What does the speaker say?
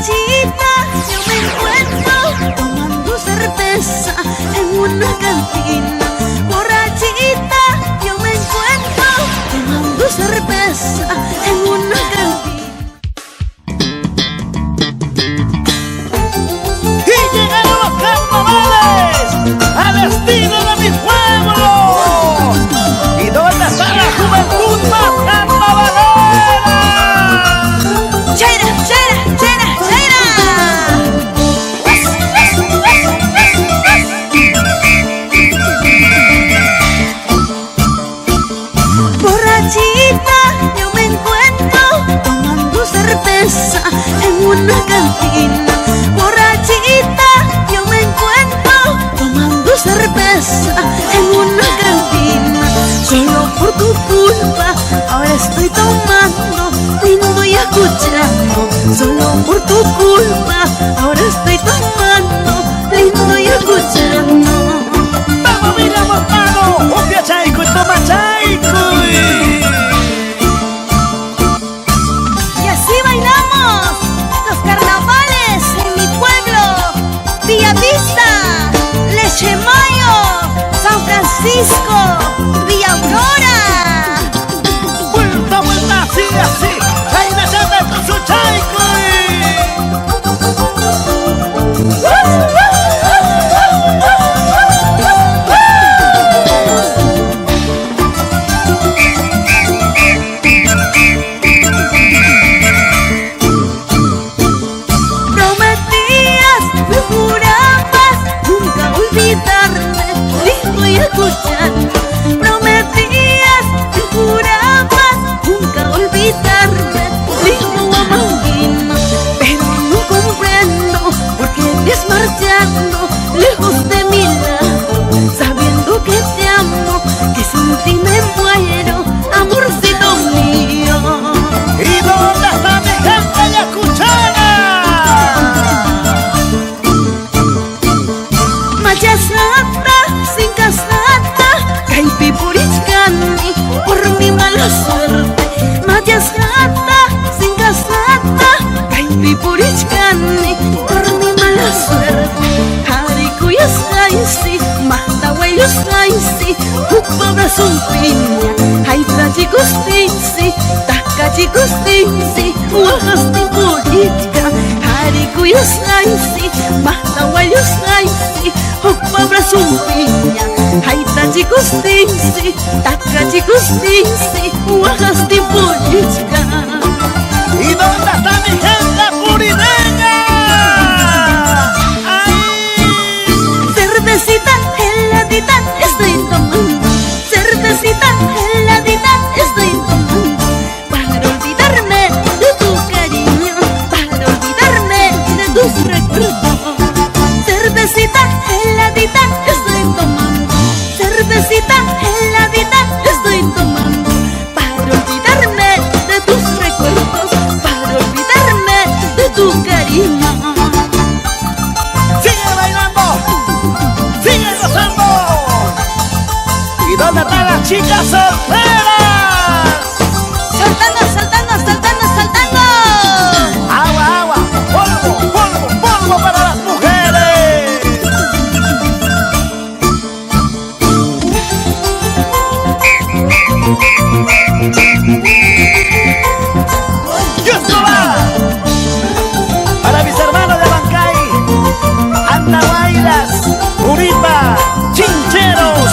Borrachita, yo me encuentro tomando cerveza en una cantina. Borrachita, yo me encuentro tomando cerveza en una cantina. Y llegaron los carnavales al estilo de mi pueblo. ¿Y dónde está la juventud más carnavalera? ¡Chaira, chaira, chaira, chaira! Borrachita, yo me encuentro tomando cerveza en una cantina. Borrachita, yo me encuentro tomando cerveza en una cantina. Solo por tu culpa ahora estoy tomando, lindo y escuchando. Solo por tu culpa ahora estoy tomando, lindo y escuchando. ¡Vamos, miramos, vamos! ¡Upia chaico y toma chaico! Y así bailamos los carnavales en mi pueblo, Villavista, Lechemayo, San Francisco, Villa Aurora. ¡Vuelta, vuelta, así, así! ¡Ahí me llama con su chaico! Prometías, me jurabas nunca olvidarme, lindo y escuchando. Prometías, me jurabas nunca olvidarme, lindo amanguino. Pero no comprendo por qué vienes marchando lejos de mi lado, sabiendo que te amo, que sin ti me muero, amorcito mío. ¿Y dónde está mi gente ayacuchana? Machasata, sin casata, caipi purichcani, por mi mala suerte. Machasata, sin casata, caipi purichcani, por mi mala suerte. Harikuyas aisi, mahtahuayos aisi, ukpabra son piña, haitra chicos tinsi, taka chicos tinsi, uajasti purichka. Harikuyas aisi, mahtahuayos aisi, ukpabra son piña, haitra chicos tinsi, taka chicos tinsi, uajasti purichka. ¿Y dónde está mi gente purideña? Cervecita heladita estoy tomando, cervecita heladita estoy tomando, para olvidarme de tu cariño, para olvidarme de tus recuerdos. Cervecita heladita estoy tomando, cervecita heladita estoy tomando, para olvidarme de tus recuerdos, para olvidarme de tu cariño. ¡Sigue bailando! ¡Sigue gozando! ¿Y dónde están las chicas solteras? Saltando, saltando, saltando, saltando. ¡Agua, agua! ¡Polvo, polvo, polvo para las mujeres! ¡Y esto va! Para mis hermanos de Bancay, Andahuaylas, Uripa, Chincheros